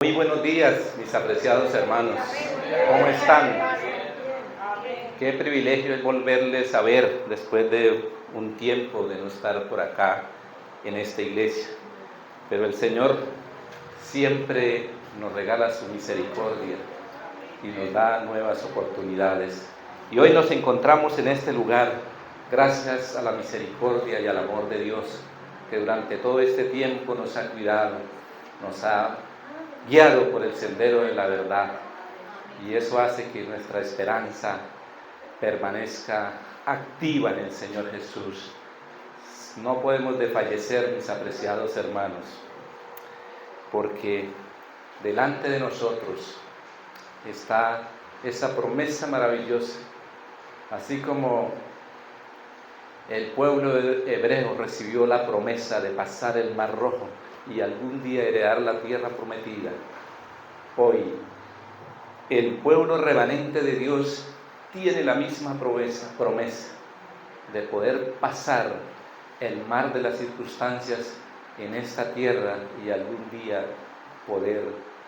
Muy buenos días, mis apreciados hermanos. ¿Cómo están? Qué privilegio es volverles a ver después de un tiempo de no estar por acá en esta iglesia. Pero el Señor siempre nos regala su misericordia y nos da nuevas oportunidades. Y hoy nos encontramos en este lugar gracias a la misericordia y al amor de Dios, que durante todo este tiempo nos ha cuidado, nos ha guiado por el sendero de la verdad, y eso hace que nuestra esperanza permanezca activa en el Señor Jesús. No podemos desfallecer, mis apreciados hermanos, porque delante de nosotros está esa promesa maravillosa. Así como el pueblo hebreo recibió la promesa de pasar el Mar Rojo y algún día heredar la tierra prometida, hoy el pueblo remanente de Dios tiene la misma promesa de poder pasar el mar de las circunstancias en esta tierra y algún día poder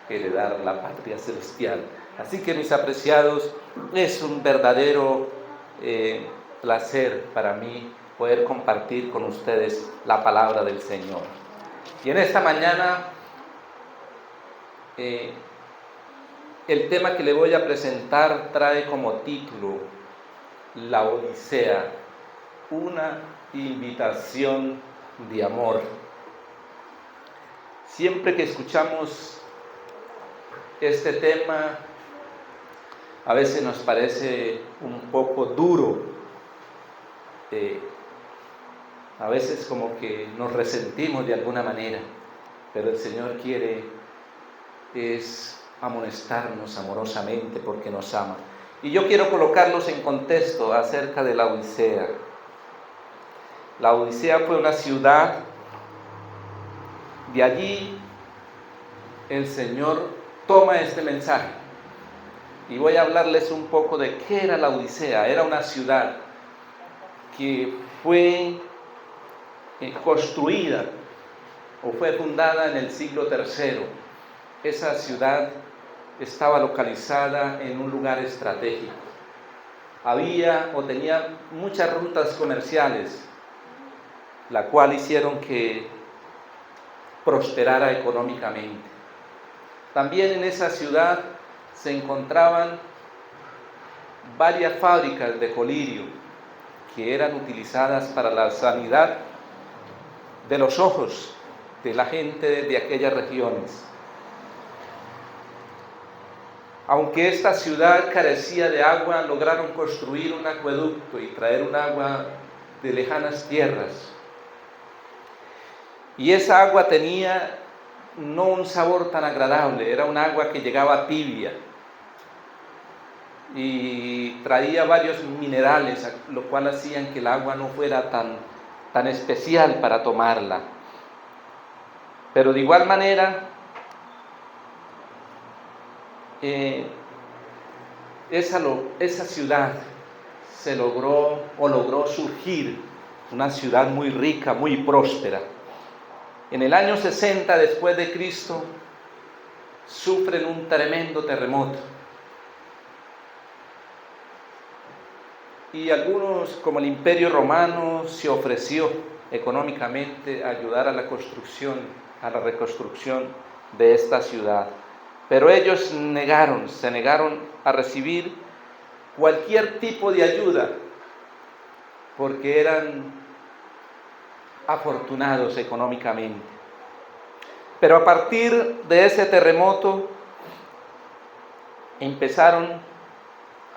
heredar la patria celestial. Así que, mis apreciados, es un verdadero placer para mí poder compartir con ustedes la palabra del Señor. Y en esta mañana el tema que le voy a presentar trae como título La Odisea, una invitación de amor. Siempre que escuchamos este tema, a veces nos parece un poco duro, a veces como que nos resentimos de alguna manera, pero el Señor quiere amonestarnos amorosamente porque nos ama. Y yo quiero colocarlos en contexto acerca de la Odisea. La Odisea fue una ciudad, de allí el Señor toma este mensaje. Y voy a hablarles un poco de qué era la Odisea. Era una ciudad que fue construida o fue fundada en el siglo III. Esa ciudad estaba localizada en un lugar estratégico. Tenía muchas rutas comerciales, la cual hicieron que prosperara económicamente. También en esa ciudad se encontraban varias fábricas de colirio que eran utilizadas para la sanidad de los ojos de la gente de aquellas regiones. Aunque esta ciudad carecía de agua, lograron construir un acueducto y traer un agua de lejanas tierras. Y esa agua tenía no un sabor tan agradable, era un agua que llegaba tibia y traía varios minerales, lo cual hacían que el agua no fuera tan especial para tomarla. Pero de igual manera, esa ciudad logró surgir, una ciudad muy rica, muy próspera. En el año 60 después de Cristo, sufren un tremendo terremoto. Y algunos, como el Imperio Romano, se ofreció económicamente a ayudar a la reconstrucción de esta ciudad. Pero ellos se negaron a recibir cualquier tipo de ayuda, porque eran afortunados económicamente. Pero a partir de ese terremoto empezaron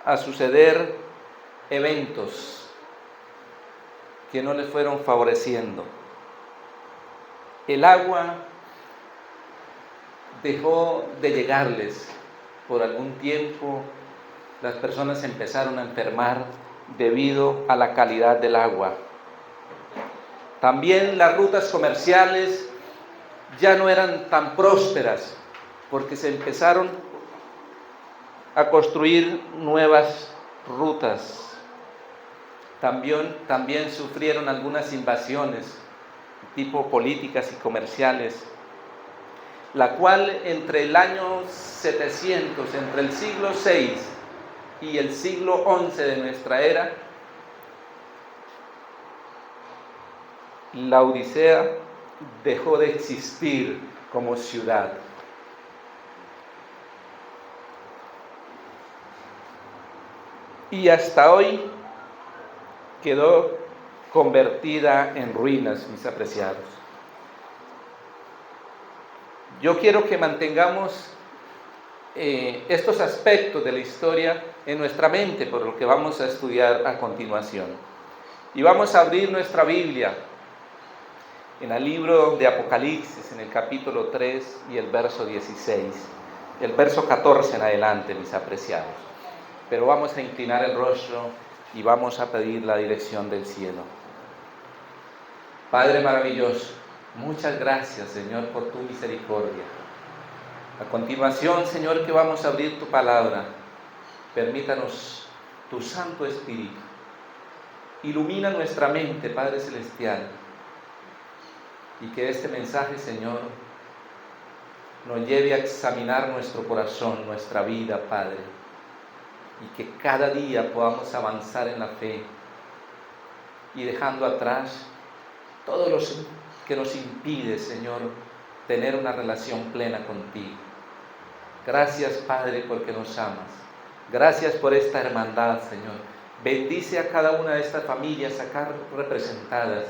a suceder eventos que no les fueron favoreciendo. El agua dejó de llegarles por algún tiempo. Las personas empezaron a enfermar debido a la calidad del agua. También las rutas comerciales ya no eran tan prósperas porque se empezaron a construir nuevas rutas. También sufrieron algunas invasiones tipo políticas y comerciales. la cual entre el año 700, entre el siglo VI y el siglo XI de nuestra era, la Odisea dejó de existir como ciudad. Y hasta hoy quedó convertida en ruinas, mis apreciados. Yo quiero que mantengamos estos aspectos de la historia en nuestra mente, por lo que vamos a estudiar a continuación. Y vamos a abrir nuestra Biblia en el libro de Apocalipsis, en el capítulo 3 y el verso 16, el verso 14 en adelante, mis apreciados. Pero vamos a inclinar el rostro y vamos a pedir la dirección del cielo. Padre maravilloso, muchas gracias, Señor, por tu misericordia. A continuación, Señor, que vamos a abrir tu palabra, permítanos tu Santo Espíritu. Ilumina nuestra mente, Padre Celestial, y que este mensaje, Señor, nos lleve a examinar nuestro corazón, nuestra vida, Padre, y que cada día podamos avanzar en la fe y dejando atrás todo lo que nos impide, Señor, tener una relación plena contigo. Gracias, Padre, porque nos amas. Gracias por esta hermandad, Señor. Bendice a cada una de estas familias acá representadas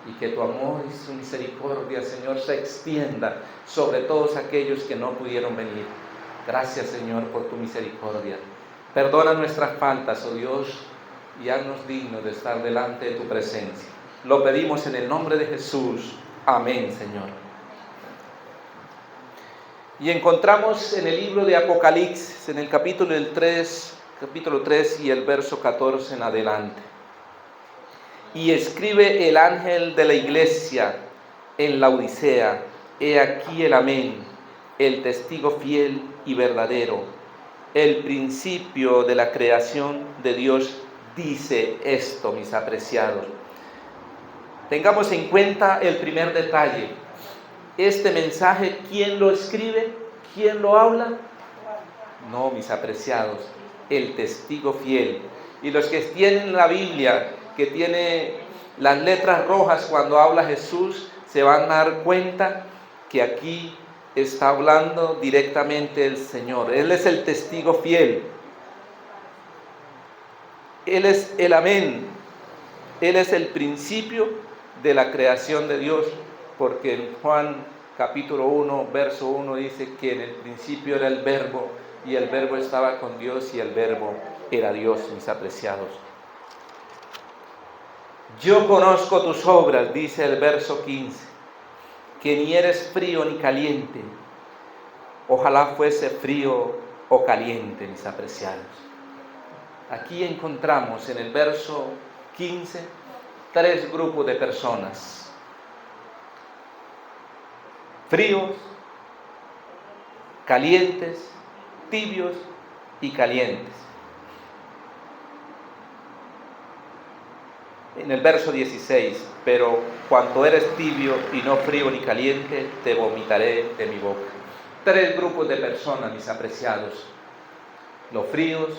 y que tu amor y su misericordia, Señor, se extienda sobre todos aquellos que no pudieron venir. Gracias, Señor, por tu misericordia. Perdona nuestras faltas, oh Dios, y haznos dignos de estar delante de tu presencia. Lo pedimos en el nombre de Jesús. Amén, Señor. Y encontramos en el libro de Apocalipsis, en el capítulo 3 y el verso 14 en adelante. Y escribe el ángel de la iglesia en la Odisea: he aquí el Amén, el testigo fiel y verdadero, el principio de la creación de Dios, dice esto, mis apreciados. Tengamos en cuenta el primer detalle. Este mensaje, ¿quién lo escribe? ¿Quién lo habla? No, mis apreciados, el testigo fiel. Y los que tienen la Biblia, que tiene las letras rojas cuando habla Jesús, se van a dar cuenta que aquí está hablando directamente el Señor. Él es el testigo fiel. Él es el Amén. Él es el principio de la creación de Dios, porque en Juan capítulo 1, verso 1 dice que en el principio era el Verbo, y el Verbo estaba con Dios, y el Verbo era Dios, mis apreciados. Yo conozco tus obras, dice el verso 15, que ni eres frío ni caliente. Ojalá fuese frío o caliente, mis apreciados. Aquí encontramos en el verso 15 tres grupos de personas: fríos, calientes, tibios y calientes. En el verso 16, pero cuando eres tibio y no frío ni caliente, te vomitaré de mi boca. Tres grupos de personas, mis apreciados: los fríos,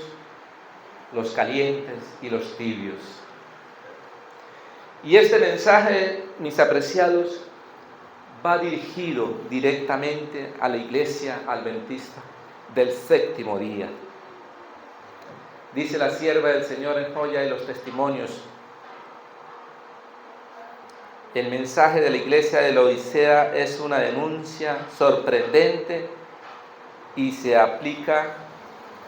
los calientes y los tibios. Y este mensaje, mis apreciados, va dirigido directamente a la iglesia adventista del séptimo día. Dice la sierva del Señor en Joya de los Testimonios: el mensaje de la iglesia de la Odisea es una denuncia sorprendente y se aplica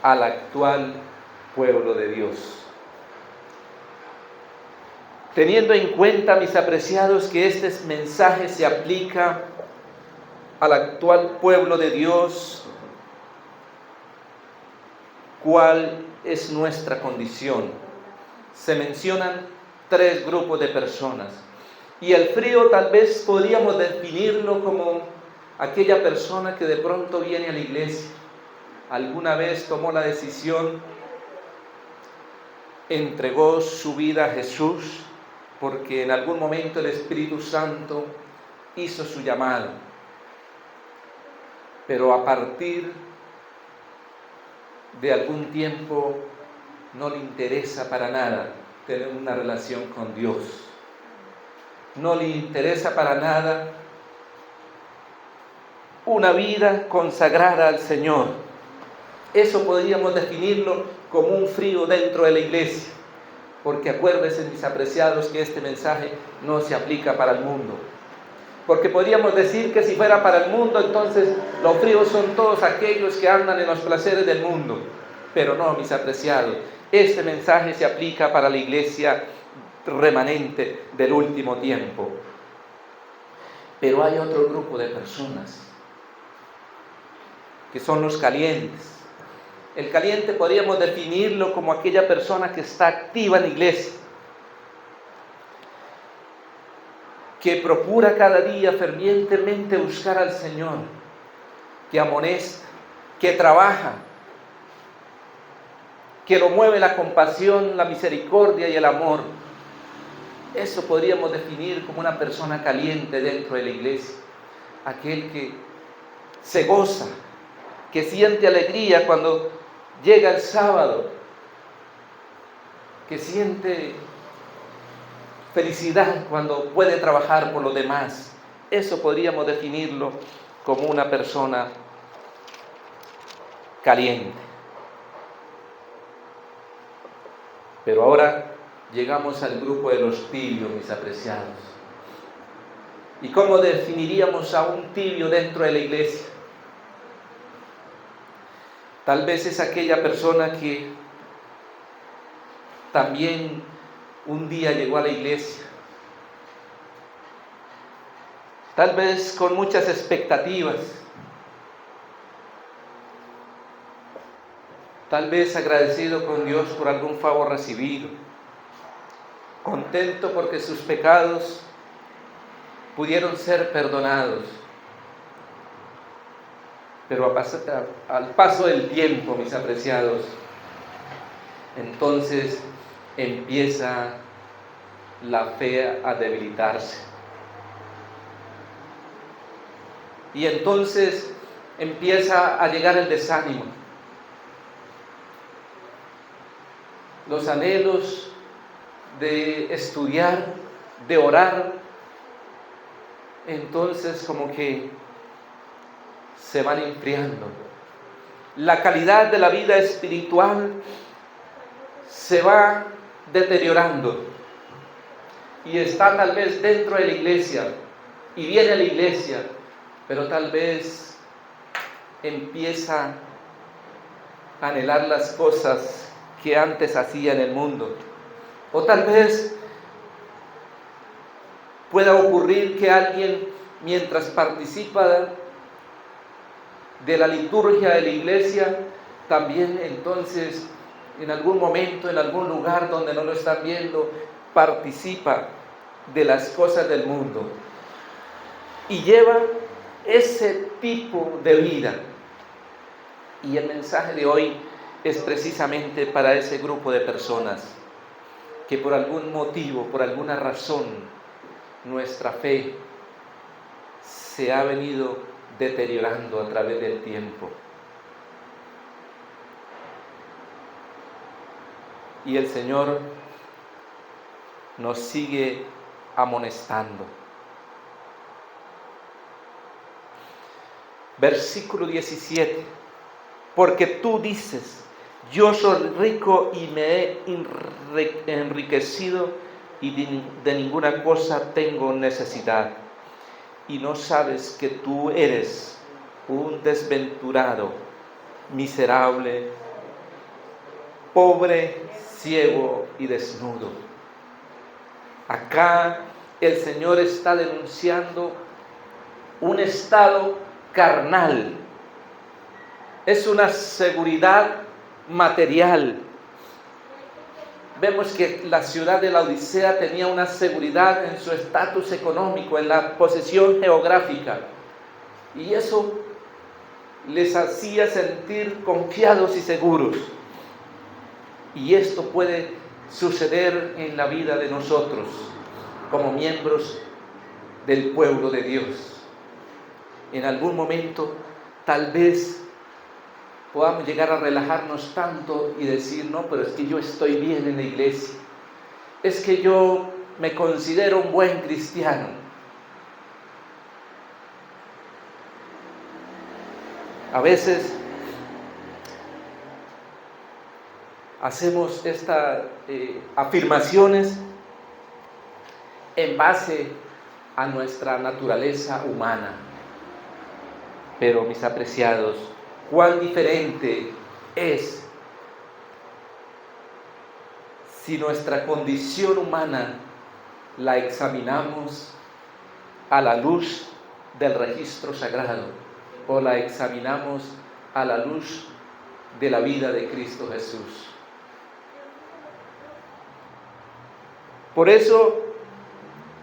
al actual pueblo de Dios. Teniendo en cuenta, mis apreciados, que este mensaje se aplica al actual pueblo de Dios, ¿cuál es nuestra condición? Se mencionan tres grupos de personas. Y el frío tal vez podríamos definirlo como aquella persona que de pronto viene a la iglesia, alguna vez tomó la decisión, entregó su vida a Jesús, porque en algún momento el Espíritu Santo hizo su llamado. pero a partir de algún tiempo no le interesa para nada tener una relación con Dios. No le interesa para nada una vida consagrada al Señor. Eso podríamos definirlo como un frío dentro de la iglesia, porque acuérdense, mis apreciados, que este mensaje no se aplica para el mundo. Porque podríamos decir que si fuera para el mundo, entonces los fríos son todos aquellos que andan en los placeres del mundo. Pero no, mis apreciados, este mensaje se aplica para la iglesia remanente del último tiempo. Pero hay otro grupo de personas que son los calientes. El caliente podríamos definirlo como aquella persona que está activa en la iglesia, que procura cada día fervientemente buscar al Señor, que amonesta, que trabaja, que lo mueve la compasión, la misericordia y el amor. Eso podríamos definir como una persona caliente dentro de la iglesia, aquel que se goza, que siente alegría cuando llega el sábado, que siente felicidad cuando puede trabajar por los demás. Eso podríamos definirlo como una persona caliente. Pero ahora llegamos al grupo de los tibios, mis apreciados. ¿Y cómo definiríamos a un tibio dentro de la iglesia? Tal vez es aquella persona que también un día llegó a la iglesia, tal vez con muchas expectativas, tal vez agradecido con Dios por algún favor recibido, contento porque sus pecados pudieron ser perdonados. Pero al paso del tiempo, mis apreciados, entonces empieza la fe a debilitarse. Y entonces empieza a llegar el desánimo. Los anhelos de estudiar, de orar, entonces como que se van enfriando. La calidad de la vida espiritual se va deteriorando. Y está tal vez dentro de la iglesia, y viene a la iglesia, pero tal vez empieza a anhelar las cosas que antes hacía en el mundo. O tal vez pueda ocurrir que alguien, mientras participa de la liturgia de la iglesia, también entonces en algún momento, en algún lugar donde no lo están viendo, participa de las cosas del mundo y lleva ese tipo de vida. Y el mensaje de hoy es precisamente para ese grupo de personas que por algún motivo, por alguna razón, nuestra fe se ha venido deteriorando a través del tiempo. Y el Señor nos sigue amonestando. Versículo 17. Porque tú dices: yo soy rico y me he enriquecido y de ninguna cosa tengo necesidad. Y no sabes que tú eres un desventurado, miserable, pobre, ciego y desnudo. Acá el Señor está denunciando un estado carnal. Es una seguridad material. Vemos que la ciudad de la Odisea tenía una seguridad en su estatus económico, en la posesión geográfica. Y eso les hacía sentir confiados y seguros. Y esto puede suceder en la vida de nosotros, como miembros del pueblo de Dios. En algún momento tal vez podamos llegar a relajarnos tanto y decir, no, pero es que yo estoy bien en la iglesia, es que yo me considero un buen cristiano. A veces hacemos estas afirmaciones en base a nuestra naturaleza humana. Pero mis apreciados, cuán diferente es si nuestra condición humana la examinamos a la luz del registro sagrado o la examinamos a la luz de la vida de Cristo Jesús. Por eso,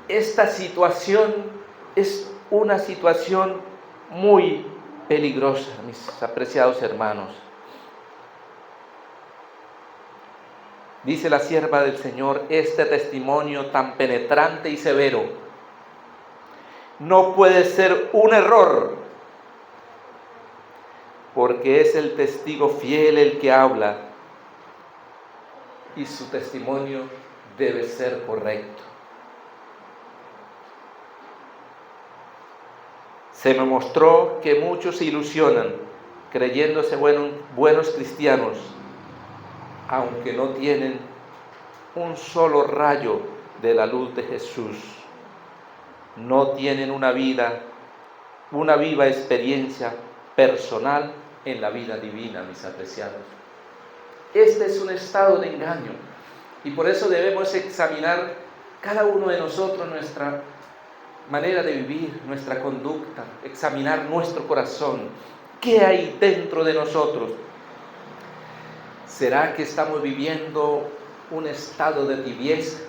esta situación es una situación muy peligrosa, mis apreciados hermanos. Dice la sierva del Señor, este testimonio tan penetrante y severo no puede ser un error, porque es el testigo fiel el que habla y su testimonio debe ser correcto. Se me mostró que muchos se ilusionan creyéndose buenos cristianos, aunque no tienen un solo rayo de la luz de Jesús. No tienen una viva experiencia personal en la vida divina, mis apreciados. Este es un estado de engaño y por eso debemos examinar cada uno de nosotros nuestra manera de vivir, nuestra conducta, examinar nuestro corazón. ¿Qué hay dentro de nosotros? ¿Será que estamos viviendo un estado de tibieza?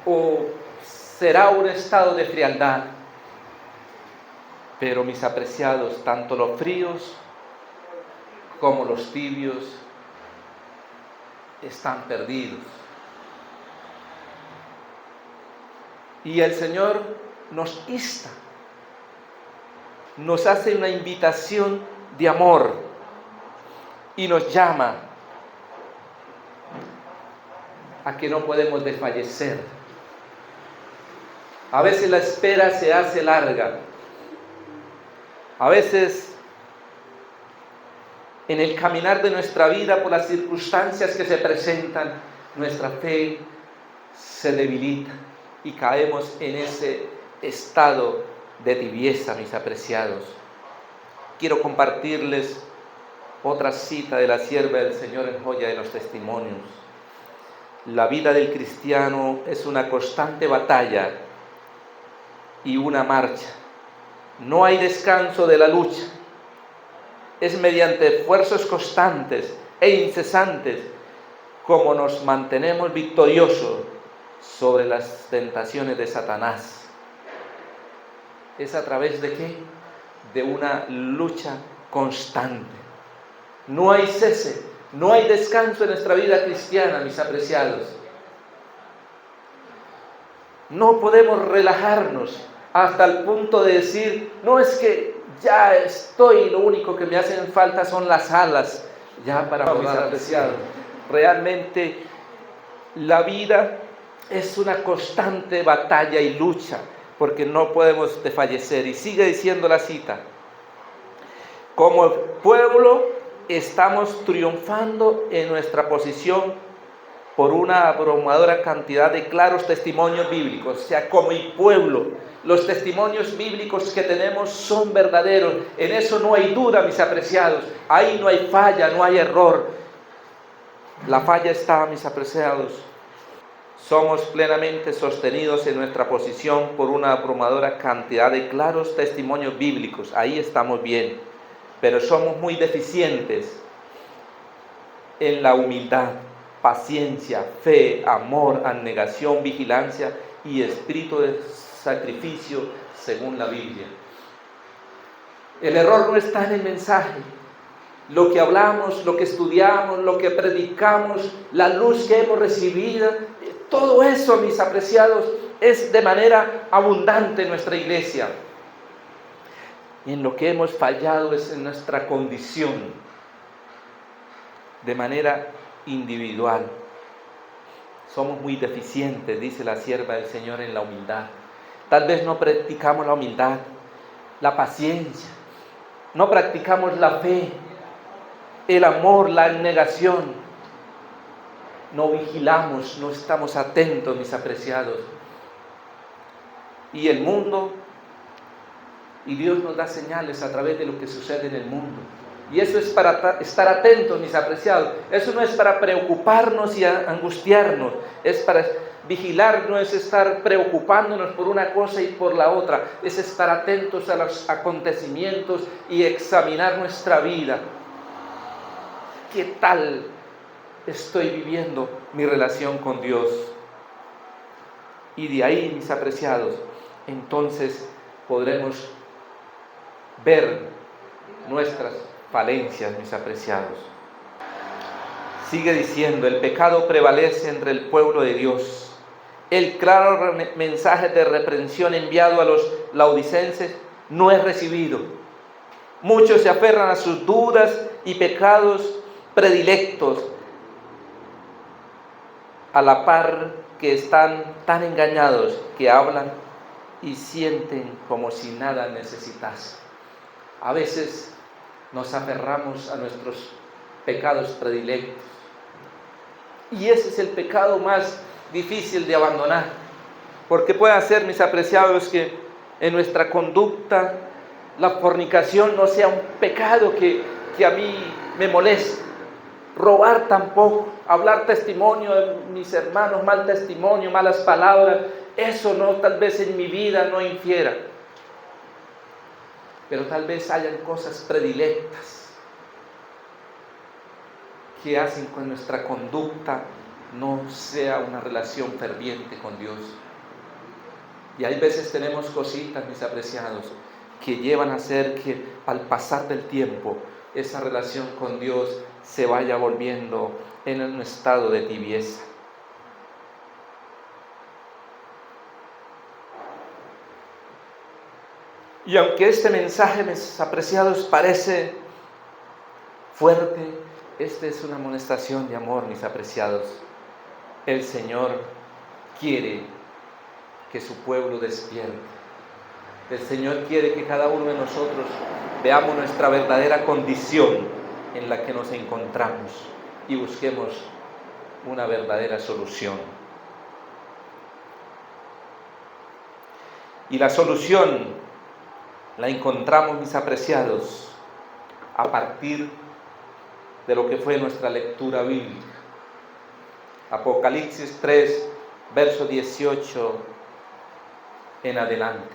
¿O será un estado de frialdad? Pero mis apreciados, tanto los fríos como los tibios están perdidos. Y el Señor nos insta, nos hace una invitación de amor y nos llama a que no podemos desfallecer. A veces la espera se hace larga. A veces en el caminar de nuestra vida, por las circunstancias que se presentan, nuestra fe se debilita y caemos en ese estado de tibieza, mis apreciados. Quiero compartirles otra cita de la sierva del Señor en Joya de los Testimonios. La vida del cristiano es una constante batalla y una marcha. No hay descanso de la lucha. Es mediante esfuerzos constantes e incesantes como nos mantenemos victoriosos sobre las tentaciones de Satanás. ¿Es a través de qué? De una lucha constante. No hay cese, no hay descanso en nuestra vida cristiana, mis apreciados. No podemos relajarnos hasta el punto de decir, no, es que ya estoy, lo único que me hacen falta son las alas, ya para volar, apreciados. Realmente la vida es una constante batalla y lucha, porque no podemos desfallecer. Y sigue diciendo la cita, como pueblo estamos triunfando en nuestra posición por una abrumadora cantidad de claros testimonios bíblicos. O sea, como pueblo, los testimonios bíblicos que tenemos son verdaderos. En eso no hay duda, mis apreciados. Ahí no hay falla, no hay error. La falla está, mis apreciados. Somos plenamente sostenidos en nuestra posición por una abrumadora cantidad de claros testimonios bíblicos. Ahí estamos bien. Pero somos muy deficientes en la humildad, paciencia, fe, amor, abnegación, vigilancia y espíritu de sacrificio según la Biblia. El error no está en el mensaje. Lo que hablamos, lo que estudiamos, lo que predicamos, la luz que hemos recibido, todo eso, mis apreciados, es de manera abundante en nuestra iglesia. Y en lo que hemos fallado es en nuestra condición, de manera individual. Somos muy deficientes, dice la sierva del Señor, en la humildad. Tal vez no practicamos la humildad, la paciencia, no practicamos la fe, el amor, la abnegación. No vigilamos, no estamos atentos, mis apreciados. Y el mundo, y Dios nos da señales a través de lo que sucede en el mundo. Y eso es para estar atentos, mis apreciados. Eso no es para preocuparnos y angustiarnos. Es para vigilar, no es estar preocupándonos por una cosa y por la otra. Es estar atentos a los acontecimientos y examinar nuestra vida. ¿Qué tal estoy viviendo mi relación con Dios? Y de ahí, mis apreciados, entonces podremos ver nuestras falencias, mis apreciados. Sigue diciendo, el pecado prevalece entre el pueblo de Dios. El claro mensaje de reprensión enviado a los laodicenses no es recibido. Muchos se aferran a sus dudas y pecados predilectos, a la par que están tan engañados que hablan y sienten como si nada necesitasen. A veces nos aferramos a nuestros pecados predilectos. Y ese es el pecado más difícil de abandonar. Porque puede ser, mis apreciados, que en nuestra conducta la fornicación no sea un pecado que a mí me moleste. Robar tampoco. Hablar testimonio de mis hermanos, mal testimonio, malas palabras. Eso no, tal vez en mi vida no infiera. Pero tal vez hayan cosas predilectas que hacen que nuestra conducta no sea una relación ferviente con Dios. Y hay veces tenemos cositas, mis apreciados, que llevan a hacer que al pasar del tiempo esa relación con Dios se vaya volviendo en un estado de tibieza. Y aunque este mensaje, mis apreciados, parece fuerte, esta es una amonestación de amor, mis apreciados. El Señor quiere que su pueblo despierte. El Señor quiere que cada uno de nosotros veamos nuestra verdadera condición en la que nos encontramos y busquemos una verdadera solución. Y la solución la encontramos, mis apreciados, a partir de lo que fue nuestra lectura bíblica. Apocalipsis 3, verso 18 en adelante.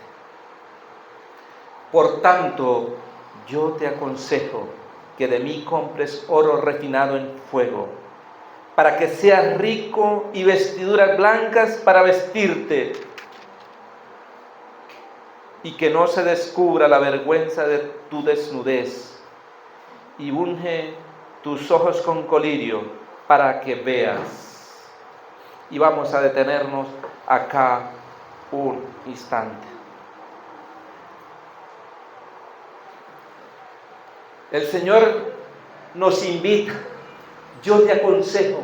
Por tanto, yo te aconsejo que de mí compres oro refinado en fuego, para que seas rico, y vestiduras blancas para vestirte, y que no se descubra la vergüenza de tu desnudez, y unge tus ojos con colirio para que veas. Y vamos a detenernos acá un instante. El Señor nos invita, yo te aconsejo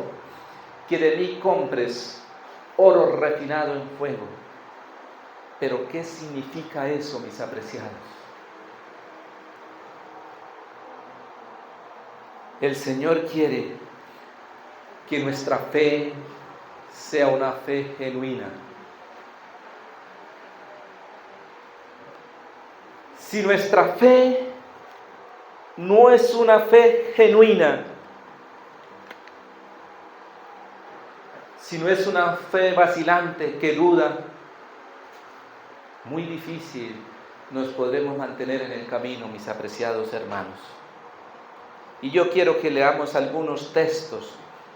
que de mí compres oro refinado en fuego. Pero ¿qué significa eso, mis apreciados? El Señor quiere que nuestra fe sea una fe genuina. Si nuestra fe no es una fe genuina, si no es una fe vacilante que duda, muy difícil nos podremos mantener en el camino, mis apreciados hermanos. Y yo quiero que leamos algunos textos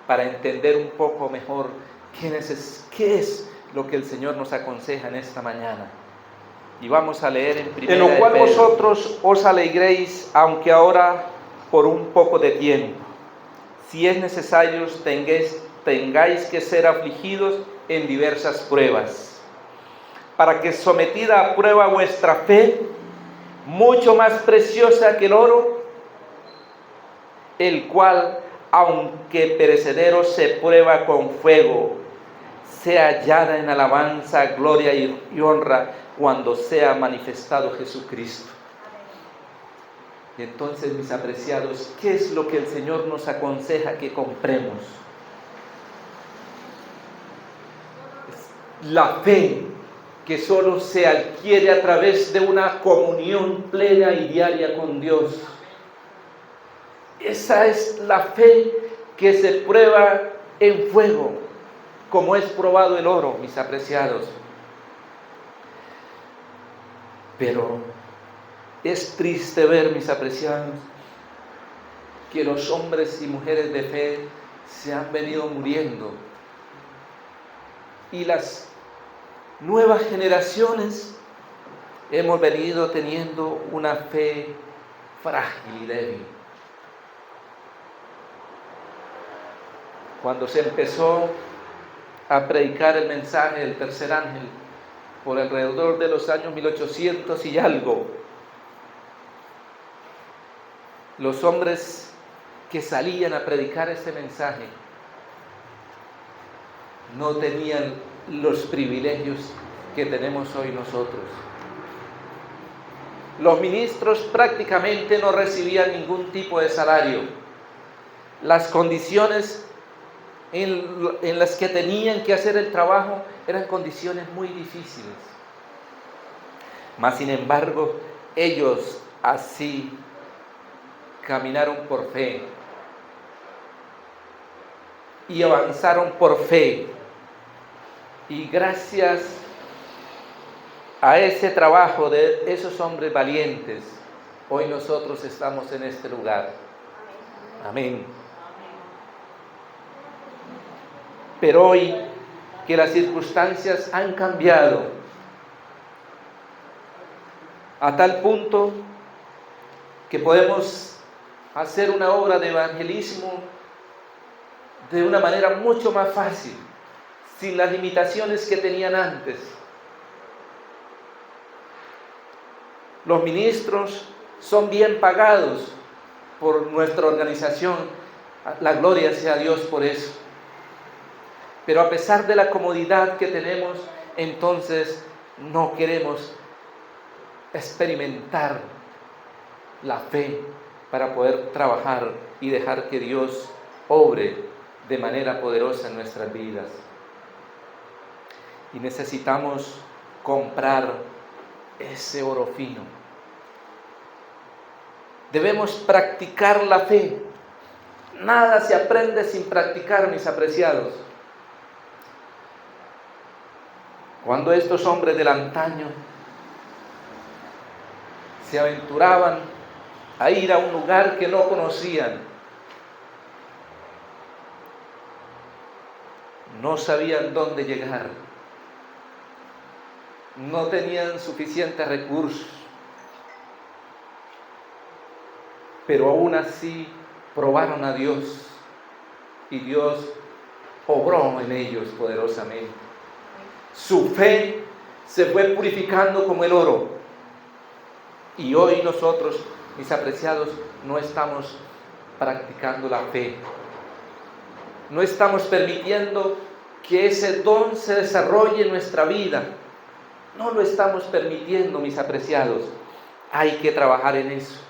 para entender un poco mejor qué es lo que el Señor nos aconseja en esta mañana. Y vamos a leer en primera. En lo cual vosotros os alegréis, aunque ahora por un poco de tiempo, si es necesario, tengáis que ser afligidos en diversas pruebas, para que sometida a prueba vuestra fe, mucho más preciosa que el oro, el cual, aunque perecedero, se prueba con fuego, sea hallada en alabanza, gloria y honra cuando sea manifestado Jesucristo. Y entonces, mis apreciados, ¿qué es lo que el Señor nos aconseja que compremos? La fe que solo se adquiere a través de una comunión plena y diaria con Dios. Esa es la fe que se prueba en fuego, como es probado el oro, mis apreciados. Pero es triste ver, mis apreciados, que los hombres y mujeres de fe se han venido muriendo. Y las nuevas generaciones hemos venido teniendo una fe frágil y débil. Cuando se empezó a predicar el mensaje del tercer ángel, por alrededor de los años 1800 y algo, los hombres que salían a predicar este mensaje no tenían los privilegios que tenemos hoy nosotros. Los ministros prácticamente no recibían ningún tipo de salario. Las condiciones en las que tenían que hacer el trabajo eran condiciones muy difíciles. Mas sin embargo, ellos así caminaron por fe y avanzaron por fe. Y gracias a ese trabajo de esos hombres valientes, hoy nosotros estamos en este lugar. Amén. Pero hoy que las circunstancias han cambiado a tal punto que podemos hacer una obra de evangelismo de una manera mucho más fácil, sin las limitaciones que tenían antes. Los ministros son bien pagados por nuestra organización, la gloria sea a Dios por eso. Pero a pesar de la comodidad que tenemos, entonces no queremos experimentar la fe para poder trabajar y dejar que Dios obre de manera poderosa en nuestras vidas. Y necesitamos comprar ese oro fino. Debemos practicar la fe. Nada se aprende sin practicar, mis apreciados. Cuando estos hombres del antaño se aventuraban a ir a un lugar que no conocían, no sabían dónde llegar, no tenían suficientes recursos, pero aún así probaron a Dios y Dios obró en ellos poderosamente. Su fe se fue purificando como el oro. Y hoy nosotros, mis apreciados, no estamos practicando la fe. No estamos permitiendo que ese don se desarrolle en nuestra vida. No lo estamos permitiendo, mis apreciados. Hay que trabajar en eso.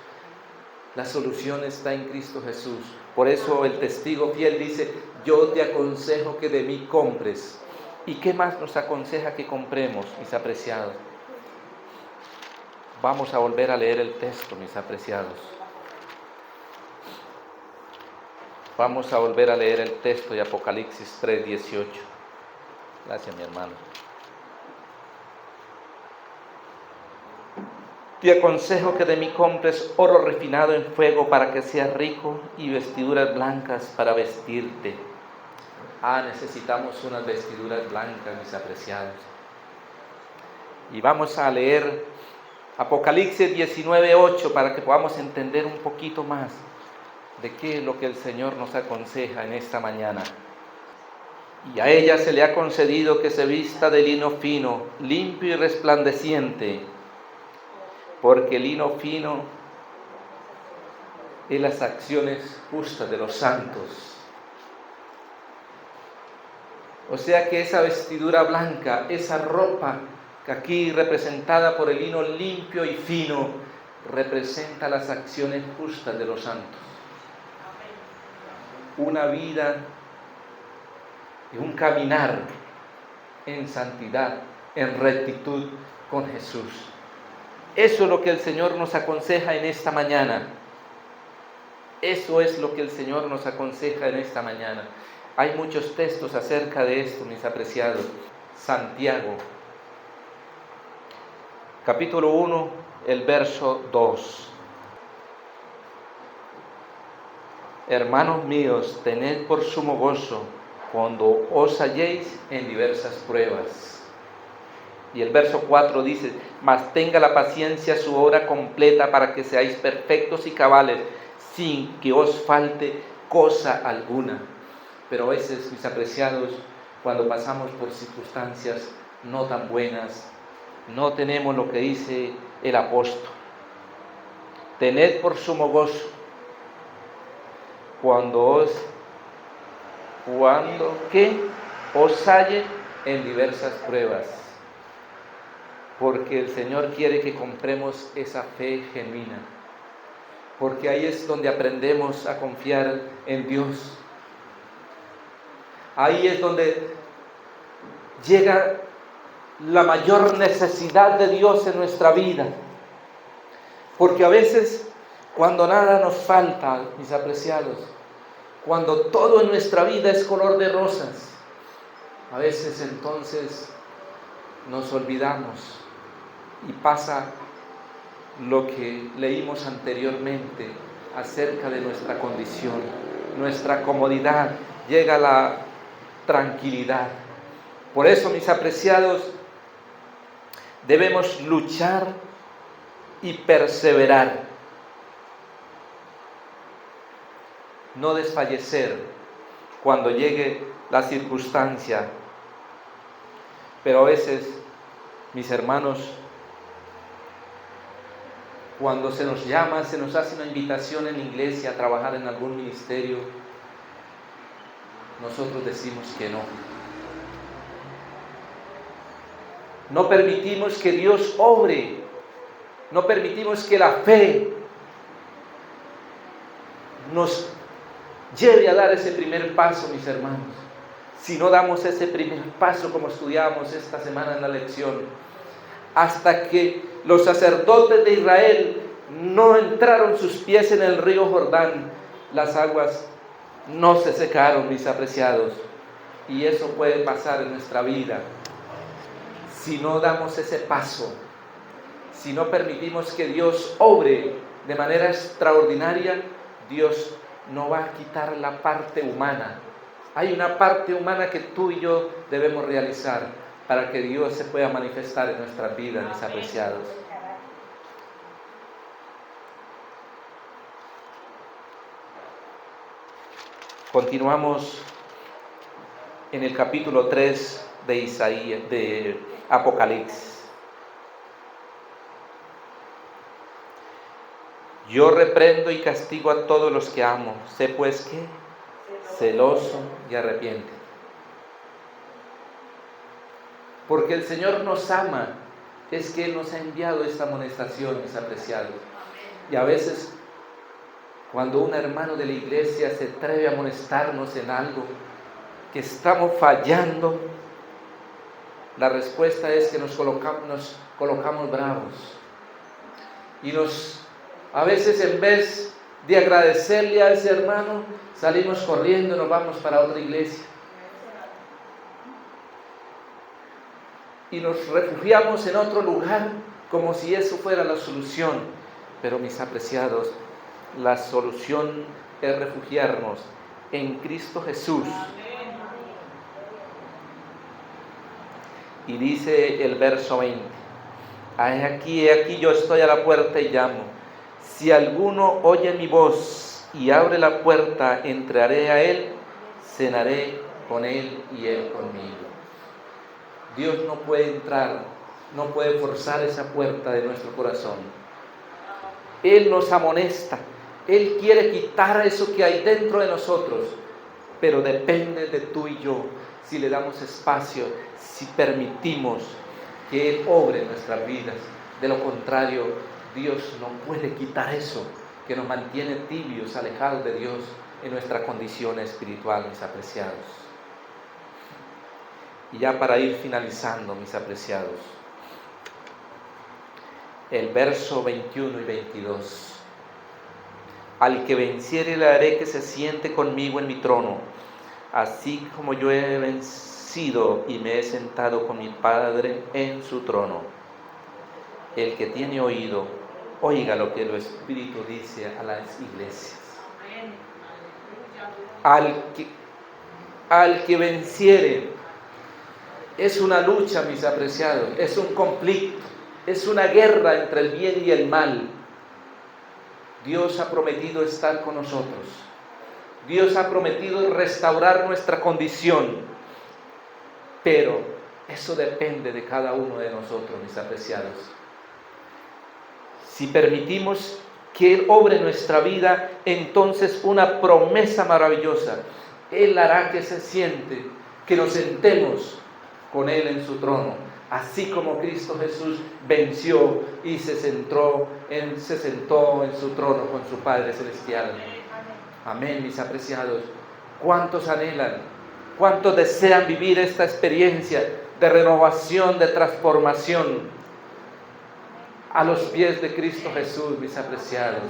La solución está en Cristo Jesús. Por eso el testigo fiel dice: yo te aconsejo que de mí compres. ¿Y qué más nos aconseja que compremos, mis apreciados? Vamos a volver a leer el texto, mis apreciados. Vamos a volver a leer el texto de Apocalipsis 3:18. Gracias, mi hermano. Te aconsejo que de mí compres oro refinado en fuego para que seas rico y vestiduras blancas para vestirte. Necesitamos unas vestiduras blancas, mis apreciados. Y vamos a leer Apocalipsis 19:8 para que podamos entender un poquito más de qué es lo que el Señor nos aconseja en esta mañana. Y a ella se le ha concedido que se vista de lino fino, limpio y resplandeciente, porque el lino fino es las acciones justas de los santos. O sea que esa vestidura blanca, esa ropa que aquí representada por el lino limpio y fino, representa las acciones justas de los santos. Una vida y un caminar en santidad, en rectitud con Jesús. Eso es lo que el Señor nos aconseja en esta mañana. Eso es lo que el Señor nos aconseja en esta mañana. Hay muchos textos acerca de esto, mis apreciados. Santiago, capítulo 1, el verso 2. Hermanos míos, tened por sumo gozo cuando os halléis en diversas pruebas. Y el verso 4 dice, mas tenga la paciencia su obra completa para que seáis perfectos y cabales, sin que os falte cosa alguna. Pero a veces, mis apreciados, cuando pasamos por circunstancias no tan buenas, no tenemos lo que dice el apóstol. Tened por sumo gozo cuando os halle en diversas pruebas, porque el Señor quiere que compremos esa fe genuina, porque ahí es donde aprendemos a confiar en Dios. Ahí es donde llega la mayor necesidad de Dios en nuestra vida, porque a veces cuando nada nos falta, mis apreciados, cuando todo en nuestra vida es color de rosas, a veces entonces nos olvidamos y pasa lo que leímos anteriormente acerca de nuestra condición, nuestra comodidad, llega la tranquilidad. Por eso, mis apreciados, debemos luchar y perseverar. No desfallecer cuando llegue la circunstancia. Pero a veces, mis hermanos, cuando se nos llama, se nos hace una invitación en la iglesia a trabajar en algún ministerio, nosotros decimos que no. No permitimos que Dios obre, no permitimos que la fe nos lleve a dar ese primer paso, mis hermanos. Si no damos ese primer paso, como estudiamos esta semana en la lección, hasta que los sacerdotes de Israel no entraron sus pies en el río Jordán, las aguas no se secaron, mis apreciados. Y eso puede pasar en nuestra vida. Si no damos ese paso, si no permitimos que Dios obre de manera extraordinaria, Dios no va a quitar la parte humana. Hay una parte humana que tú y yo debemos realizar para que Dios se pueda manifestar en nuestras vidas, mis apreciados. Continuamos en el capítulo 3 de Isaías, de Apocalipsis. Yo reprendo y castigo a todos los que amo. Sé pues que celoso y arrepiente. Porque el Señor nos ama, es que Él nos ha enviado esta amonestación, mis apreciados. Y a veces, cuando un hermano de la iglesia se atreve a amonestarnos en algo que estamos fallando, la respuesta es que nos colocamos bravos. Y a veces, en vez de agradecerle a ese hermano, salimos corriendo y nos vamos para otra iglesia. Y nos refugiamos en otro lugar como si eso fuera la solución. Pero, mis apreciados, la solución es refugiarnos en Cristo Jesús. Y dice el verso 20: he aquí yo estoy a la puerta y llamo. Si alguno oye mi voz y abre la puerta, entraré a él, cenaré con él y él conmigo. Dios no puede entrar, no puede forzar esa puerta de nuestro corazón. Él nos amonesta, Él quiere quitar eso que hay dentro de nosotros, pero depende de tú y yo, si le damos espacio, si permitimos que Él obre en nuestras vidas. De lo contrario, Dios no puede quitar eso que nos mantiene tibios, alejados de Dios en nuestra condición espiritual, mis apreciados. Y ya para ir finalizando, mis apreciados, el verso 21 y 22. Al que venciere le haré que se siente conmigo en mi trono, así como yo he vencido y me he sentado con mi Padre en su trono. El que tiene oído, oiga lo que el Espíritu dice a las iglesias. Al que venciere, es una lucha, mis apreciados, es un conflicto, es una guerra entre el bien y el mal. Dios ha prometido estar con nosotros. Dios ha prometido restaurar nuestra condición, pero eso depende de cada uno de nosotros, mis apreciados. Si permitimos que Él obre nuestra vida, entonces una promesa maravillosa. Él hará que se siente, que nos sentemos con Él en su trono, así como Cristo Jesús venció y se sentó en su trono con su Padre Celestial. Amén, mis apreciados. ¿Cuántos anhelan? ¿Cuántos desean vivir esta experiencia de renovación, de transformación? A los pies de Cristo Jesús, mis apreciados.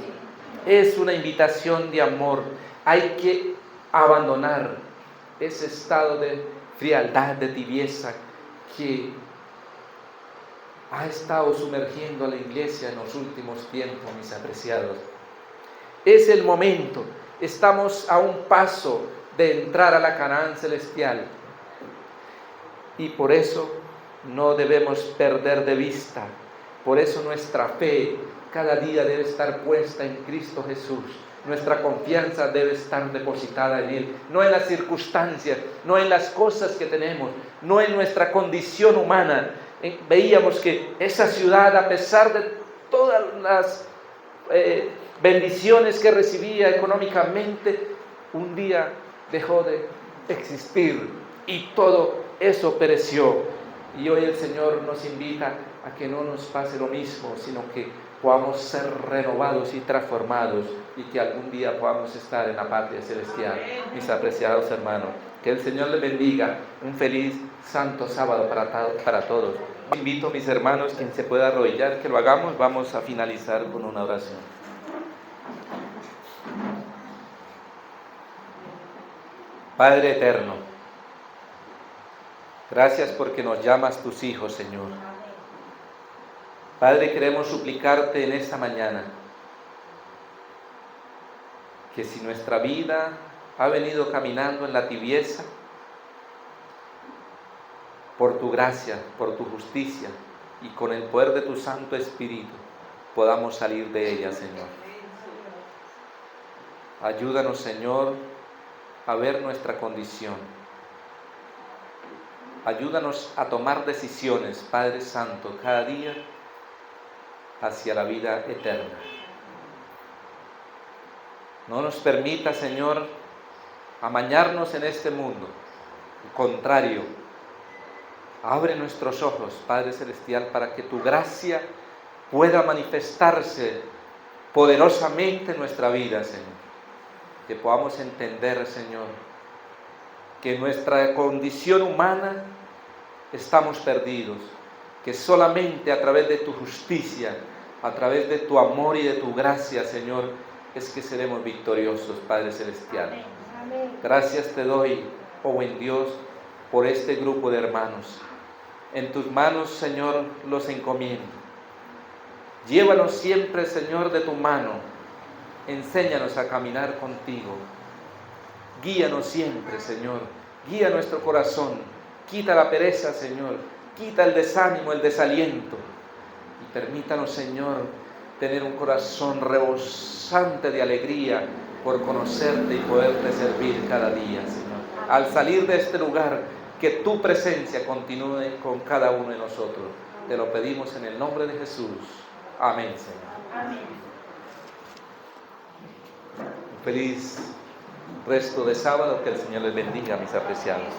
Es una invitación de amor. Hay que abandonar ese estado de frialdad, de tibieza que ha estado sumergiendo a la iglesia en los últimos tiempos, mis apreciados. Es el momento. Estamos a un paso de entrar a la Canaán celestial. Y por eso no debemos perder de vista. Por eso nuestra fe cada día debe estar puesta en Cristo Jesús. Nuestra confianza debe estar depositada en Él, no en las circunstancias, no en las cosas que tenemos, no en nuestra condición humana. Veíamos que esa ciudad, a pesar de todas las bendiciones que recibía económicamente, un día dejó de existir y todo eso pereció. Y hoy el Señor nos invita a que no nos pase lo mismo, sino que podamos ser renovados y transformados y que algún día podamos estar en la patria celestial. Mis apreciados hermanos, que el Señor les bendiga. Un feliz santo sábado para todos. Invito a mis hermanos, quien se pueda arrodillar, que lo hagamos. Vamos a finalizar con una oración. Padre eterno, gracias porque nos llamas tus hijos, Señor. Padre, queremos suplicarte en esta mañana que si nuestra vida ha venido caminando en la tibieza, por tu gracia, por tu justicia y con el poder de tu Santo Espíritu, podamos salir de ella, Señor. Ayúdanos, Señor, a ver nuestra condición. Ayúdanos a tomar decisiones, Padre Santo, cada día hacia la vida eterna. No nos permita, Señor, amañarnos en este mundo. Al contrario, abre nuestros ojos, Padre Celestial, para que tu gracia pueda manifestarse poderosamente en nuestra vida, Señor. Que podamos entender, Señor, que en nuestra condición humana estamos perdidos, que solamente a través de tu justicia, a través de tu amor y de tu gracia, Señor, es que seremos victoriosos, Padre Celestial. Amén. Gracias te doy, oh buen Dios, por este grupo de hermanos. En tus manos, Señor, los encomiendo. Llévanos siempre, Señor, de tu mano. Enséñanos a caminar contigo. Guíanos siempre, Señor. Guía nuestro corazón. Quita la pereza, Señor. Quita el desánimo, el desaliento. Y permítanos, Señor, tener un corazón rebosante de alegría por conocerte y poderte servir cada día, Señor. Al salir de este lugar, que tu presencia continúe con cada uno de nosotros. Te lo pedimos en el nombre de Jesús. Amén, Señor. Amén. Feliz resto de sábado, que el Señor les bendiga, mis apreciados.